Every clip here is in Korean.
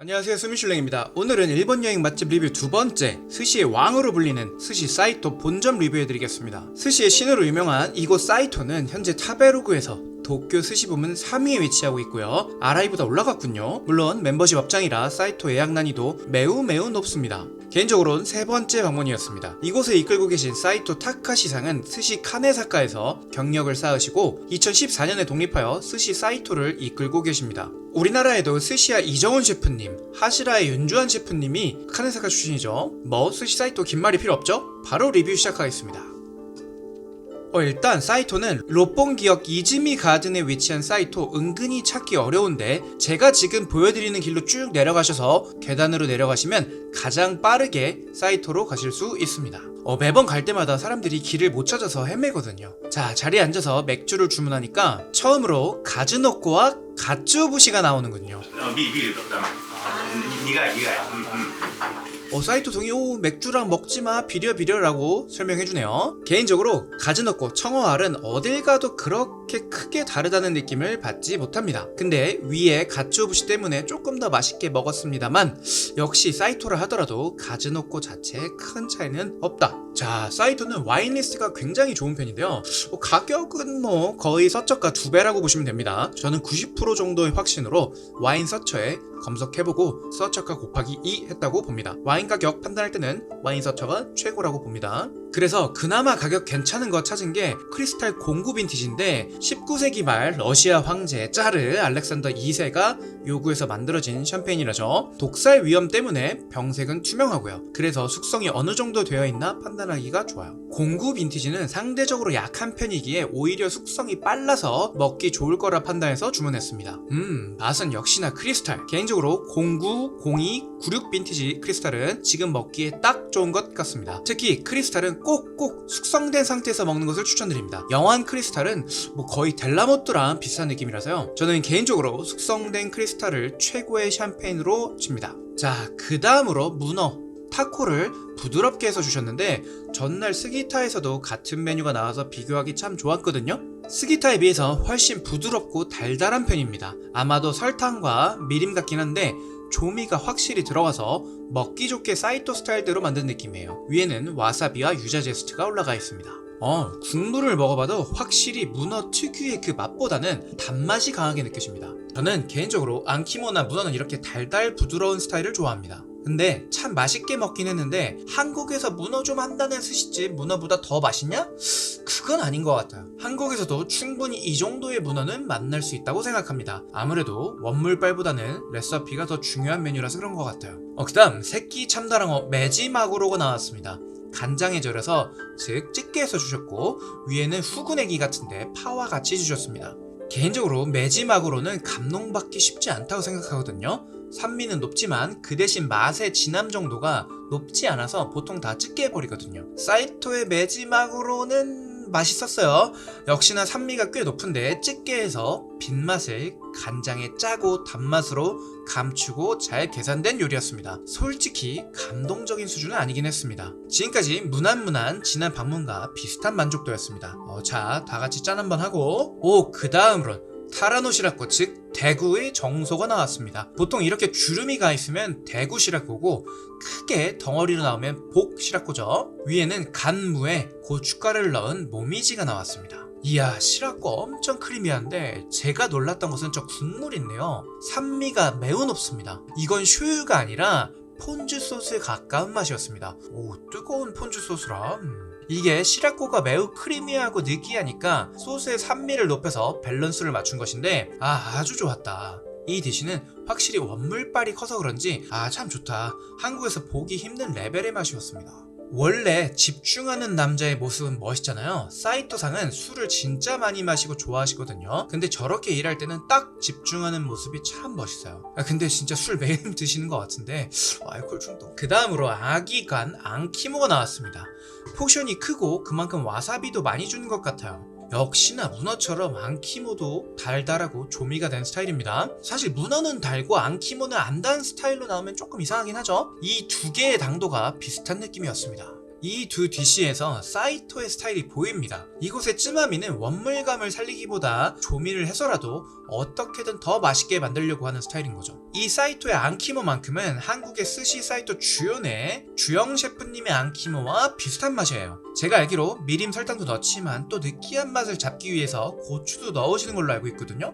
안녕하세요, 수미슐랭입니다. 오늘은 일본 여행 맛집 리뷰 두 번째, 스시의 왕으로 불리는 스시 사이토 본점 리뷰해드리겠습니다. 스시의 신으로 유명한 이곳 사이토는 현재 타베로구에서 도쿄 스시 부문 3위에 위치하고 있고요. RI보다 올라갔군요. 물론 멤버십 업장이라 사이토 예약 난이도 매우 높습니다. 개인적으로는 세 번째 방문이었습니다. 이곳을 이끌고 계신 사이토 타카시상은 스시 카네사카에서 경력을 쌓으시고 2014년에 독립하여 스시 사이토를 이끌고 계십니다. 우리나라에도 스시야 이정훈 셰프님, 하시라의 윤주한 셰프님이 카네사카 출신이죠. 뭐 스시 사이토 긴 말이 필요 없죠? 바로 리뷰 시작하겠습니다. 일단 사이토는 롯본기역 이즈미 가든에 위치한 사이토, 은근히 찾기 어려운데 제가 지금 보여드리는 길로 쭉 내려가셔서 계단으로 내려가시면 가장 빠르게 사이토로 가실 수 있습니다. 매번 갈 때마다 사람들이 길을 못 찾아서 헤매거든요. 자, 자리에 앉아서 맥주를 주문하니까 처음으로 가즈노코와 가츠오부시가 나오는군요. 사이토 동이 맥주랑 먹지마 비려라고 설명해주네요. 개인적으로 가즈노코, 청어알은 어딜 가도 그렇게 크게 다르다는 느낌을 받지 못합니다. 근데 위에 가츠오부시 때문에 조금 더 맛있게 먹었습니다만 역시 사이토라 하더라도 가즈노코 자체에 큰 차이는 없다. 자, 사이토는 와인 리스트가 굉장히 좋은 편인데요. 가격은 거의 서처가 2배라고 보시면 됩니다. 저는 90% 정도의 확신으로 와인 서처에 검색해보고 서처가 곱하기 2 했다고 봅니다. 와인 가격 판단할 때는 와인 서처가 최고라고 봅니다. 그래서 그나마 가격 괜찮은 거 찾은 게 크리스탈 공구 빈티지인데 19세기 말 러시아 황제 짜르 알렉산더 2세가 요구해서 만들어진 샴페인이라죠. 독살 위험 때문에 병색은 투명하고요. 그래서 숙성이 어느 정도 되어 있나 판단하기가 좋아요. 공구 빈티지는 상대적으로 약한 편이기에 오히려 숙성이 빨라서 먹기 좋을 거라 판단해서 주문했습니다. 맛은 역시나 크리스탈. 개인적으로 09, 02, 96 빈티지 크리스탈은 지금 먹기에 딱 좋은 것 같습니다. 특히 크리스탈은 꼭 숙성된 상태에서 먹는 것을 추천드립니다. 영한 크리스탈은 거의 델라모트랑 비슷한 느낌이라서요. 저는 개인적으로 숙성된 크리스탈을 최고의 샴페인으로 칩니다. 자, 그 다음으로 문어 타코를 부드럽게 해서 주셨는데 전날 스기타에서도 같은 메뉴가 나와서 비교하기 참 좋았거든요. 스기타에 비해서 훨씬 부드럽고 달달한 편입니다. 아마도 설탕과 미림 같긴 한데 조미가 확실히 들어가서 먹기 좋게 사이토 스타일대로 만든 느낌이에요. 위에는 와사비와 유자 제스트가 올라가 있습니다. 국물을 먹어봐도 확실히 문어 특유의 그 맛보다는 단맛이 강하게 느껴집니다. 저는 개인적으로 안키모나 문어는 이렇게 달달 부드러운 스타일을 좋아합니다. 근데 참 맛있게 먹긴 했는데 한국에서 문어 좀 한다는 스시집 문어보다 더 맛있냐? 그건 아닌 것 같아요. 한국에서도 충분히 이 정도의 문어는 만날 수 있다고 생각합니다. 아무래도 원물빨보다는 레시피가 더 중요한 메뉴라서 그런 것 같아요. 그 다음 새끼 참다랑어 메지마구로가 나왔습니다. 간장에 절여서 즉 찌개해서 주셨고 위에는 후구네기 같은데 파와 같이 주셨습니다. 개인적으로 메지마구로는 감동받기 쉽지 않다고 생각하거든요. 산미는 높지만 그 대신 맛의 진함 정도가 높지 않아서 보통 다 찌개 해버리거든요. 사이토의 메지마구로는 맛있었어요. 역시나 산미가 꽤 높은데 찌개에서 빈맛을 간장에 짜고 단맛으로 감추고 잘 계산된 요리였습니다. 솔직히 감동적인 수준은 아니긴 했습니다. 지금까지 무난무난 지난 방문과 비슷한 만족도였습니다. 자, 다같이 짠 한번 하고 그 다음으로 타라노시라코 즉 대구의 정소가 나왔습니다. 보통 이렇게 주름이 가 있으면 대구 시라코고 크게 덩어리로 나오면 복 시라코죠. 위에는 간무에 고춧가루를 넣은 모미지가 나왔습니다. 이야, 시라코 엄청 크리미한데 제가 놀랐던 것은 저 국물이 있네요. 산미가 매우 높습니다. 이건 쇼유가 아니라 폰즈 소스에 가까운 맛이었습니다. 뜨거운 폰즈 소스라 이게 시라코가 매우 크리미하고 느끼하니까 소스의 산미를 높여서 밸런스를 맞춘 것인데 아주 좋았다. 이 디시는 확실히 원물빨이 커서 그런지 참 좋다. 한국에서 보기 힘든 레벨의 맛이었습니다. 원래 집중하는 남자의 모습은 멋있잖아요. 사이토상은 술을 진짜 많이 마시고 좋아하시거든요. 근데 저렇게 일할 때는 딱 집중하는 모습이 참 멋있어요. 근데 진짜 술 매일 드시는 것 같은데 알코올 중독. 그 다음으로 아기간 안키모가 나왔습니다. 포션이 크고 그만큼 와사비도 많이 주는 것 같아요. 역시나 문어처럼 안키모도 달달하고 조미가 된 스타일입니다. 사실 문어는 달고 안키모는 안 단 스타일로 나오면 조금 이상하긴 하죠. 이 두 개의 당도가 비슷한 느낌이었습니다. 이 두 디시에서 사이토의 스타일이 보입니다. 이곳의 쯔마미는 원물감을 살리기보다 조미를 해서라도 어떻게든 더 맛있게 만들려고 하는 스타일인 거죠. 이 사이토의 안키모만큼은 한국의 스시 사이토 주연의 주영 셰프님의 안키모와 비슷한 맛이에요. 제가 알기로 미림 설탕도 넣지만 또 느끼한 맛을 잡기 위해서 고추도 넣으시는 걸로 알고 있거든요.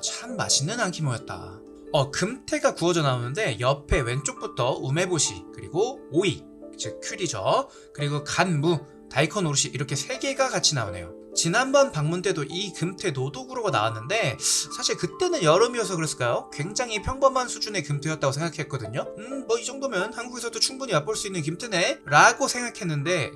참 맛있는 안키모였다. 금태가 구워져 나오는데 옆에 왼쪽부터 우메보시, 그리고 오이, 즉 큐리죠. 그리고 간무, 다이컨 오르시 이렇게 3개가 같이 나오네요. 지난번 방문 때도 이 금태 노도구로가 나왔는데 사실 그때는 여름이어서 그랬을까요? 굉장히 평범한 수준의 금태였다고 생각했거든요. 뭐 이 정도면 한국에서도 충분히 맛볼 수 있는 금태네? 라고 생각했는데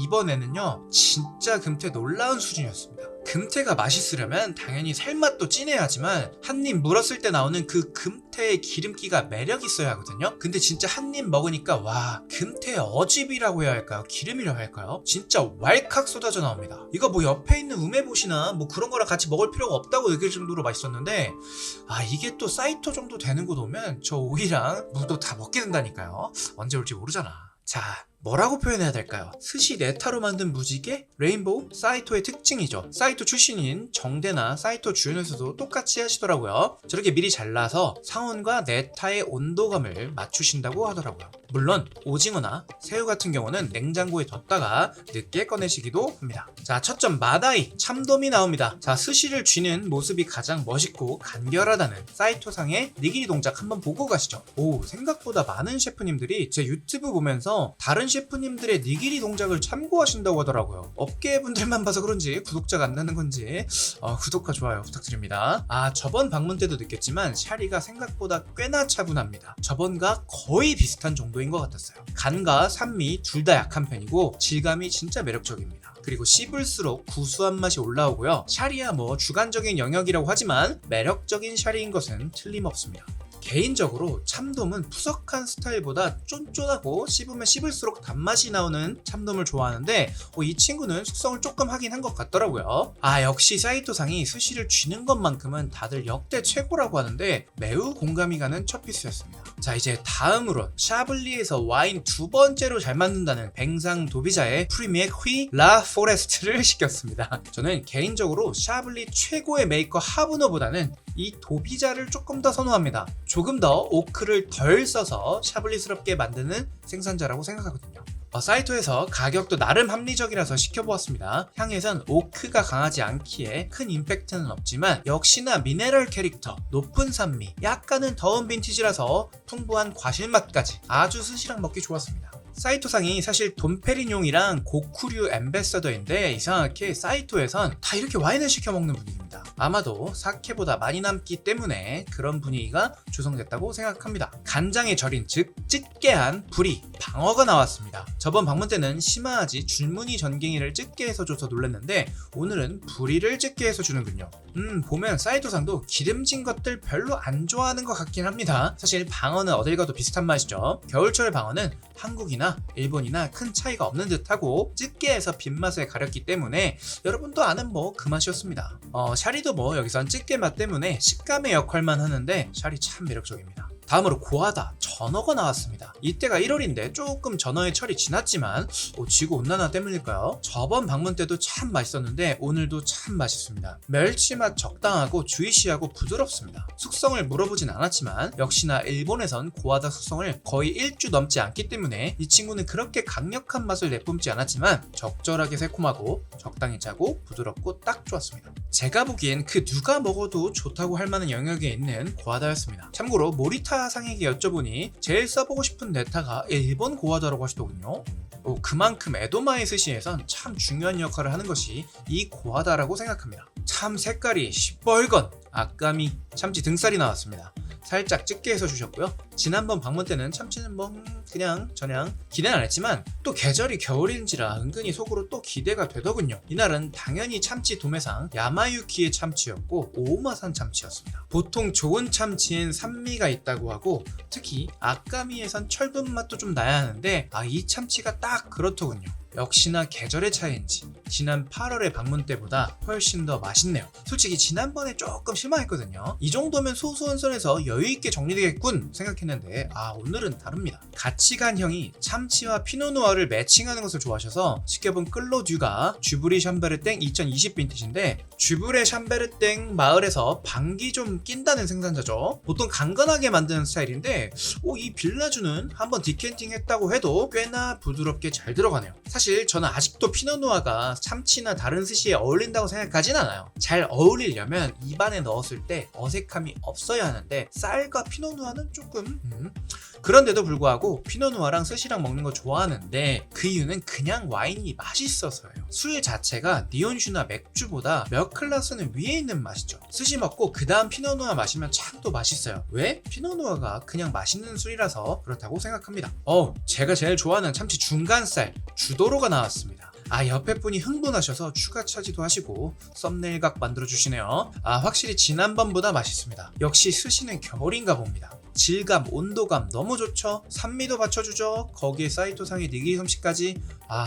이번에는요 진짜 금태 놀라운 수준이었습니다. 금태가 맛있으려면 당연히 살맛도 진해야 하지만 한 입 물었을 때 나오는 그 금태의 기름기가 매력 있어야 하거든요. 근데 진짜 한 입 먹으니까 와, 금태의 어집이라고 해야 할까요? 기름이라고 할까요? 진짜 왈칵 쏟아져 나옵니다. 이거 뭐 옆에 있는 우메보시나 뭐 그런 거랑 같이 먹을 필요가 없다고 느낄 정도로 맛있었는데 이게 또 사이토 정도 되는 곳 오면 저 오이랑 무도 다 먹게 된다니까요. 언제 올지 모르잖아. 자, 뭐라고 표현해야 될까요? 스시 네타로 만든 무지개? 레인보우? 사이토의 특징이죠. 사이토 출신인 정대나 사이토 주연에서도 똑같이 하시더라고요. 저렇게 미리 잘라서 상온과 네타의 온도감을 맞추신다고 하더라고요. 물론 오징어나 새우 같은 경우는 냉장고에 뒀다가 늦게 꺼내시기도 합니다. 자, 첫 점 마다이, 참돔이 나옵니다. 자, 스시를 쥐는 모습이 가장 멋있고 간결하다는 사이토상의 니기리 동작 한번 보고 가시죠. 생각보다 많은 셰프님들이 제 유튜브 보면서 다른 셰프님들의 니기리 동작을 참고하신다고 하더라고요. 업계분들만 봐서 그런지 구독자가 안 나는 건지 구독과 좋아요 부탁드립니다. 저번 방문 때도 느꼈지만 샤리가 생각보다 꽤나 차분합니다. 저번과 거의 비슷한 정도인 것 같았어요. 간과 산미 둘 다 약한 편이고 질감이 진짜 매력적입니다. 그리고 씹을수록 구수한 맛이 올라오고요. 샤리야 뭐 주관적인 영역이라고 하지만 매력적인 샤리인 것은 틀림없습니다. 개인적으로 참돔은 푸석한 스타일보다 쫀쫀하고 씹으면 씹을수록 단맛이 나오는 참돔을 좋아하는데 이 친구는 숙성을 조금 하긴 한 것 같더라고요. 역시 사이토상이 스시를 쥐는 것만큼은 다들 역대 최고라고 하는데 매우 공감이 가는 첫 피스였습니다. 자, 이제 다음으로 샤블리에서 와인 두 번째로 잘 만든다는 뱅상 도비자의 프리미엑 휘 라 포레스트를 시켰습니다. 저는 개인적으로 샤블리 최고의 메이커 하브노보다는 이 도비자를 조금 더 선호합니다. 조금 더 오크를 덜 써서 샤블리스럽게 만드는 생산자라고 생각하거든요. 사이토에서 가격도 나름 합리적이라서 시켜보았습니다. 향에선 오크가 강하지 않기에 큰 임팩트는 없지만 역시나 미네랄 캐릭터, 높은 산미, 약간은 더운 빈티지라서 풍부한 과실맛까지 아주 스시랑 먹기 좋았습니다. 사이토상이 사실 돈페리뇽이랑 고쿠류 앰베서더인데 이상하게 사이토에선 다 이렇게 와인을 시켜 먹는 분위기입니다. 아마도 사케보다 많이 남기 때문에 그런 분위기가 조성됐다고 생각합니다. 간장에 절인 즉 찌개한 부리, 방어가 나왔습니다. 저번 방문 때는 시마아지 줄무늬 전갱이를 찌개 해서 줘서 놀랐는데 오늘은 부리를 찌개 해서 주는군요. 보면 사이토상도 기름진 것들 별로 안 좋아하는 것 같긴 합니다. 사실 방어는 어딜 가도 비슷한 맛이죠. 겨울철 방어는 한국이나 일본이나 큰 차이가 없는 듯하고 찌개에서 빈맛을 가렸기 때문에 여러분도 아는 그 맛이었습니다. 샤리도 여기선 찌개 맛 때문에 식감의 역할만 하는데 샤리 참 매력적입니다. 다음으로 고하다, 전어가 나왔습니다. 이때가 1월인데 조금 전어의 철이 지났지만 지구온난화 때문일까요? 저번 방문 때도 참 맛있었는데 오늘도 참 맛있습니다. 멸치맛 적당하고 주이시하고 부드럽습니다. 숙성을 물어보진 않았지만 역시나 일본에선 고하다 숙성을 거의 1주 넘지 않기 때문에 이 친구는 그렇게 강력한 맛을 내뿜지 않았지만 적절하게 새콤하고 적당히 짜고 부드럽고 딱 좋았습니다. 제가 보기엔 그 누가 먹어도 좋다고 할 만한 영역에 있는 고하다였습니다. 참고로 모리타 상에게 여쭤보니 제일 써보고 싶은 네타가 일본 고하다라고 하시더군요. 그만큼 에도마의 스시에선 참 중요한 역할을 하는 것이 이 고하다라고 생각합니다. 참 색깔이 시뻘건 아까미 참치 등살이 나왔습니다. 살짝 찌개해서 주셨고요. 지난번 방문 때는 참치는 그냥 저냥 기대는 안 했지만 또 계절이 겨울인지라 은근히 속으로 또 기대가 되더군요. 이날은 당연히 참치 도매상 야마유키의 참치였고 오마산 참치였습니다. 보통 좋은 참치엔 산미가 있다고 하고 특히 아까미에선 철분 맛도 좀 나야 하는데 이 참치가 딱 그렇더군요. 역시나 계절의 차이인지 지난 8월의 방문 때보다 훨씬 더 맛있네요. 솔직히 지난번에 조금 실망했거든요. 이 정도면 소소한 선에서 여유있게 정리되겠군 생각했는데 오늘은 다릅니다. 가치관형이 참치와 피노누아를 매칭하는 것을 좋아하셔서 지켜본 클로듀가 쥐브리 샴베르땡 2020 빈티지인데, 쥐브레 샴베르땡 마을에서 방기 좀 낀다는 생산자죠. 보통 강건하게 만드는 스타일인데 이 빌라주는 한번 디캔팅 했다고 해도 꽤나 부드럽게 잘 들어가네요. 사실 저는 아직도 피노누아가 참치나 다른 스시에 어울린다고 생각하진 않아요. 잘 어울리려면 입안에 넣었을 때 어색함이 없어야 하는데 쌀과 피노누아는 조금 그런데도 불구하고 피노누아랑 스시랑 먹는 거 좋아하는데 그 이유는 그냥 와인이 맛있어서예요. 술 자체가 니온슈나 맥주보다 몇 클래스는 위에 있는 맛이죠. 스시 먹고 그 다음 피노누아 마시면 참 또 맛있어요. 왜? 피노누아가 그냥 맛있는 술이라서 그렇다고 생각합니다. 제가 제일 좋아하는 참치 중간살 주도로가 나왔습니다. 옆에 분이 흥분하셔서 추가 차지도 하시고 썸네일각 만들어주시네요. 확실히 지난번보다 맛있습니다. 역시 스시는 겨울인가 봅니다. 질감, 온도감 너무 좋죠? 산미도 받쳐주죠? 거기에 사이토상의 니기리 솜씨까지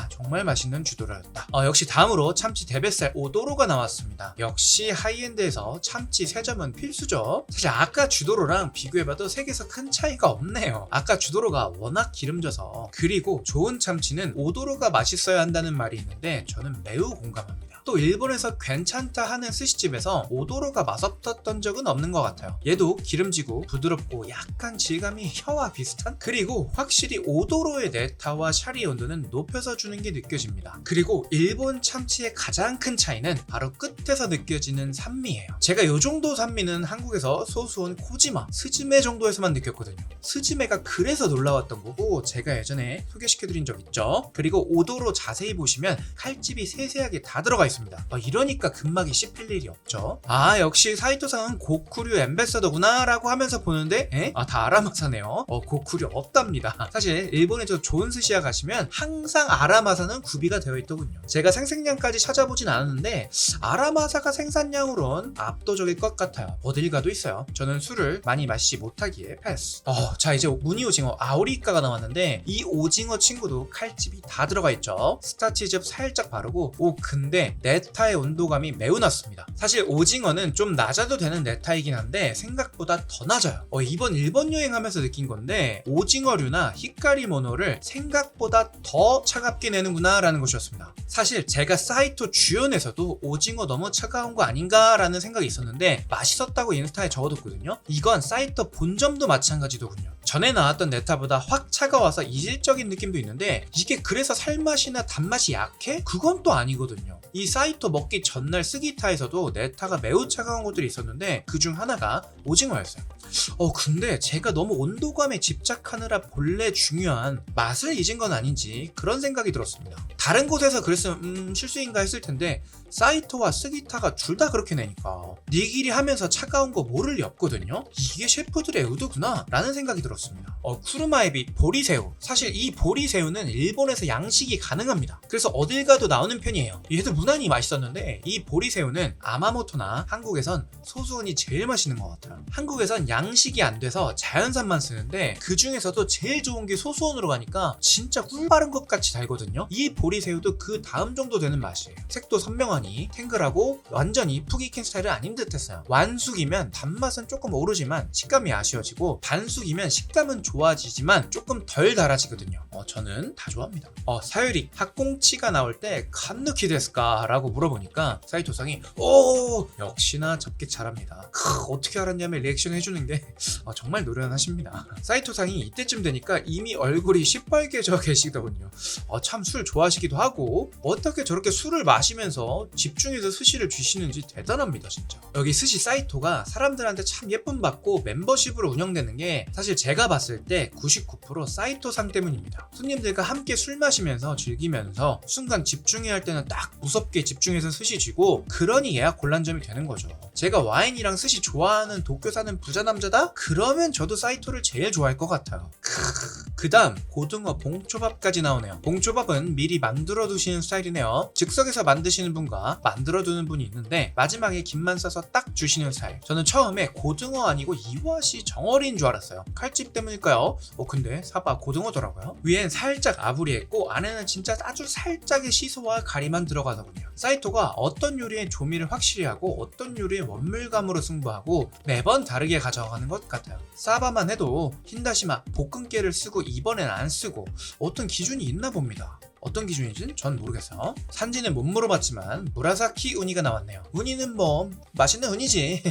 정말 맛있는 주도로였다. 역시 다음으로 참치 대뱃살 오도로가 나왔습니다. 역시 하이엔드에서 참치 3점은 필수죠. 사실 아까 주도로랑 비교해봐도 색에서 큰 차이가 없네요. 아까 주도로가 워낙 기름져서, 그리고 좋은 참치는 오도로가 맛있어야 한다는 말이 있는데 저는 매우 공감합니다. 또 일본에서 괜찮다 하는 스시집에서 오도로가 맛없었던 적은 없는 것 같아요. 얘도 기름지고 부드럽고 약간 질감이 혀와 비슷한? 그리고 확실히 오도로의 네타와 샤리 온도는 높여서 주는 게 느껴집니다. 그리고 일본 참치의 가장 큰 차이는 바로 끝에서 느껴지는 산미예요. 제가 이 정도 산미는 한국에서 소수온 코지마, 스즈메 정도에서만 느꼈거든요. 스즈메가 그래서 놀라웠던 거고 제가 예전에 소개시켜드린 적 있죠. 그리고 오도로 자세히 보시면 칼집이 세세하게 다 들어가 있습니다. 이러니까 근막이 씹힐 일이 없죠. 역시 사이토상은 고쿠류 엠베서더구나 라고 하면서 보는데 다 아라마사네요. 고쿠류 없답니다. 사실 일본에서 좋은 스시야 가시면 항상 아라마사는 구비가 되어 있더군요. 제가 생산량까지 찾아보진 않았는데 아라마사가 생산량으론 압도적일 것 같아요. 어딜 가도 있어요. 저는 술을 많이 마시지 못하기에 패스. 자, 이제 무늬 오징어 아오리카가 나왔는데 이 오징어 친구도 칼집이 다 들어가 있죠. 스타치즙 살짝 바르고 근데 네타의 온도감이 매우 낮습니다. 사실 오징어는 좀 낮아도 되는 네타이긴 한데 생각보다 더 낮아요. 이번 일본 여행하면서 느낀 건데 오징어류나 히카리 모노를 생각보다 더 차갑게 내는구나 라는 것이었습니다. 사실 제가 사이토 주연에서도 오징어 너무 차가운 거 아닌가 라는 생각이 있었는데 맛있었다고 인스타에 적어뒀거든요. 이건 사이토 본점도 마찬가지더군요. 전에 나왔던 네타보다 확 차가워서 이질적인 느낌도 있는데 이게 그래서 살맛이나 단맛이 약해? 그건 또 아니거든요. 이 사이토 먹기 전날 스기타에서도 네타가 매우 차가운 것들이 있었는데 그중 하나가 오징어였어요. 근데 제가 너무 온도감에 집착하느라 본래 중요한 맛을 잊은 건 아닌지 그런 생각이 들었습니다. 다른 곳에서 그랬으면 실수인가 했을 텐데 사이토와 스기타가 둘 다 그렇게 내니까 니기리 하면서 차가운 거 모를 리 없거든요. 이게 셰프들의 의도구나 라는 생각이 들었습니다. 쿠르마에비 보리새우, 사실 이 보리새우는 일본에서 양식이 가능합니다. 그래서 어딜 가도 나오는 편이에요. 얘도 무난히 맛있었는데 이 보리새우는 아마모토나 한국에선 소수원이 제일 맛있는 것 같아요. 한국에선 양식이 안 돼서 자연산만 쓰는데 그 중에서도 제일 좋은 게 소수원으로 가니까 진짜 꿀 바른 것 같이 달거든요. 이 보리새우도 그 다음 정도 되는 맛이에요. 색도 선명하니 탱글하고 완전히 푹 익힌 스타일은 아닌 듯 했어요. 완숙이면 단맛은 조금 오르지만 식감이 아쉬워지고 반숙이면 식감은 좋아지지만 조금 덜 달아지거든요. 저는 다 좋아합니다. 사유리 핫꽁치가 나올 때 칸누키 데스까? 라고 물어보니까 사이토상이 역시나 접기 잘합니다. 어떻게 알았냐면 리액션 해주는 게 정말 노련하십니다. 사이토상이 이때쯤 되니까 이미 얼굴이 시뻘개져 계시더군요. 참 술 좋아하시기도 하고 어떻게 저렇게 술을 마시면서 집중해서 스시를 주시는지 대단합니다 진짜. 여기 스시 사이토가 사람들한테 참 예쁨 받고 멤버십으로 운영되는 게 사실 제가 봤을 때 99% 사이토상 때문입니다. 손님들과 함께 술 마시면서 즐기면서 순간 집중해야 할 때는 딱 무섭게 집중해서 스시 쥐고 그러니 예약 곤란점이 되는 거죠. 제가 와인이랑 스시 좋아하는 도쿄 사는 부자 남자다? 그러면 저도 사이토를 제일 좋아할 것 같아요. 그 다음 고등어 봉초밥까지 나오네요. 봉초밥은 미리 만들어 두시는 스타일이네요. 즉석에서 만드시는 분과 만들어 두는 분이 있는데 마지막에 김만 싸서 딱 주시는 스타일. 저는 처음에 고등어 아니고 이와시 정어리인 줄 알았어요. 칼집 때문일까요? 근데 사바 고등어더라고요. 위엔 살짝 아부리했고 안에는 진짜 아주 살짝의 시소와 가리만 들어가더군요. 사이토가 어떤 요리의 조미를 확실히 하고 어떤 요리의 원물감으로 승부하고 매번 다르게 가져가는 것 같아요. 사바만 해도 흰다시마, 볶음깨를 쓰고 이번엔 안 쓰고 어떤 기준이 있나 봅니다. 어떤 기준인지 전 모르겠어요. 산지는 못 물어봤지만 무라사키 우니가 나왔네요. 우니는 뭐 맛있는 우니지.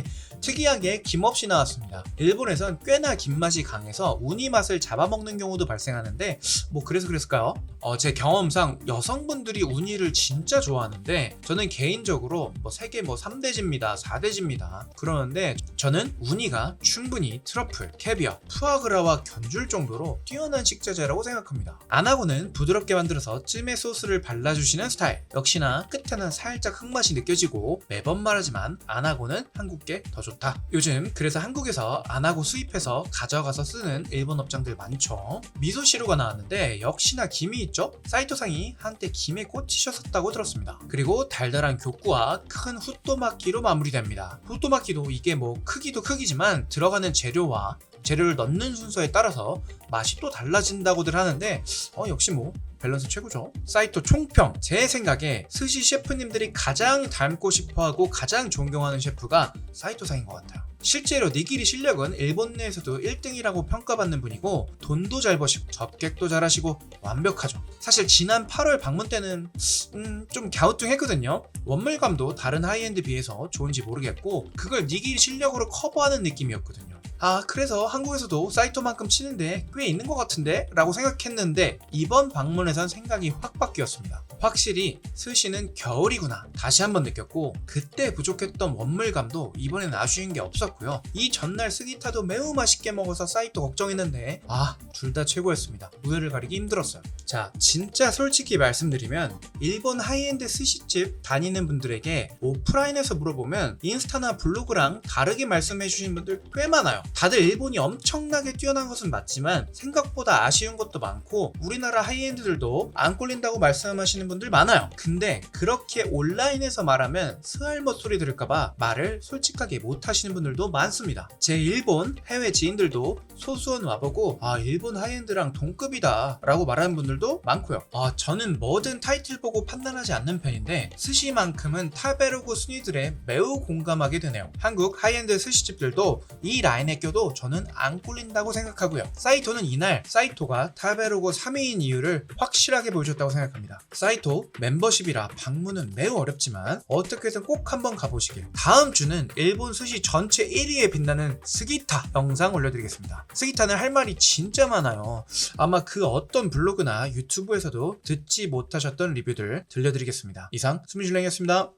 특이하게 김 없이 나왔습니다. 일본에선 꽤나 김맛이 강해서 우니 맛을 잡아먹는 경우도 발생하는데 뭐 그래서 그랬을까요? 제 경험상 여성분들이 우니를 진짜 좋아하는데 저는 개인적으로 뭐 세계 3대지입니다 4대지입니다 그러는데 저는 우니가 충분히 트러플, 캐비어, 푸아그라와 견줄 정도로 뛰어난 식자재라고 생각합니다. 안하고는 부드럽게 만들어서 찜에 소스를 발라주시는 스타일. 역시나 끝에는 살짝 흙맛이 느껴지고 매번 말하지만 안하고는 한국게 더 좋다. 요즘 그래서 한국에서 안하고 수입해서 가져가서 쓰는 일본 업장들 많죠. 미소시루가 나왔는데 역시나 김이 있죠? 사이토상이 한때 김에 꽂히셨었다고 들었습니다. 그리고 달달한 교쿠와 큰 후토마키로 마무리됩니다. 후토마키도 이게 뭐 크기도 크기지만 들어가는 재료를 넣는 순서에 따라서 맛이 또 달라진다고들 하는데 역시 뭐 밸런스 최고죠. 사이토 총평. 제 생각에 스시 셰프님들이 가장 닮고 싶어하고 가장 존경하는 셰프가 사이토상인 것 같아요. 실제로 니기리 실력은 일본 내에서도 1등이라고 평가받는 분이고 돈도 잘 버시고 접객도 잘하시고 완벽하죠. 사실 지난 8월 방문 때는 좀 갸우뚱했거든요. 원물감도 다른 하이엔드 비해서 좋은지 모르겠고 그걸 니기리 실력으로 커버하는 느낌이었거든요. 그래서 한국에서도 사이토만큼 치는데 꽤 있는 것 같은데? 라고 생각했는데 이번 방문에선 생각이 확 바뀌었습니다. 확실히 스시는 겨울이구나 다시 한번 느꼈고 그때 부족했던 원물감도 이번엔 아쉬운 게 없었고요. 이 전날 스기타도 매우 맛있게 먹어서 사이토 걱정했는데 둘 다 최고였습니다. 우열을 가리기 힘들었어요. 자, 진짜 솔직히 말씀드리면 일본 하이엔드 스시집 다니는 분들에게 오프라인에서 물어보면 인스타나 블로그랑 다르게 말씀해 주신 분들 꽤 많아요. 다들 일본이 엄청나게 뛰어난 것은 맞지만 생각보다 아쉬운 것도 많고 우리나라 하이엔드들도 안 꼴린다고 말씀하시는 분들 많아요. 근데 그렇게 온라인에서 말하면 스알못 소리 들을까봐 말을 솔직하게 못 하시는 분들도 많습니다. 제 일본 해외 지인들도 소수원 와보고 일본 하이엔드랑 동급이다 라고 말하는 분들도 많고요. 저는 뭐든 타이틀 보고 판단하지 않는 편인데 스시만큼은 타베르고 순위들에 매우 공감하게 되네요. 한국 하이엔드 스시집들도 이 라인에 껴도 저는 안 꼴린다고 생각하고요. 사이토는 이날 사이토가 타베르고 3위인 이유를 확실하게 보여줬다고 생각합니다. 사이토 멤버십이라 방문은 매우 어렵지만 어떻게든 꼭 한번 가보시길. 다음 주는 일본 스시 전체 1위에 빛나는 스기타 영상 올려드리겠습니다. 스기타는 할 말이 진짜 많아요. 아마 그 어떤 블로그나 유튜브에서도 듣지 못하셨던 리뷰들 들려드리겠습니다. 이상 수민실랭이었습니다.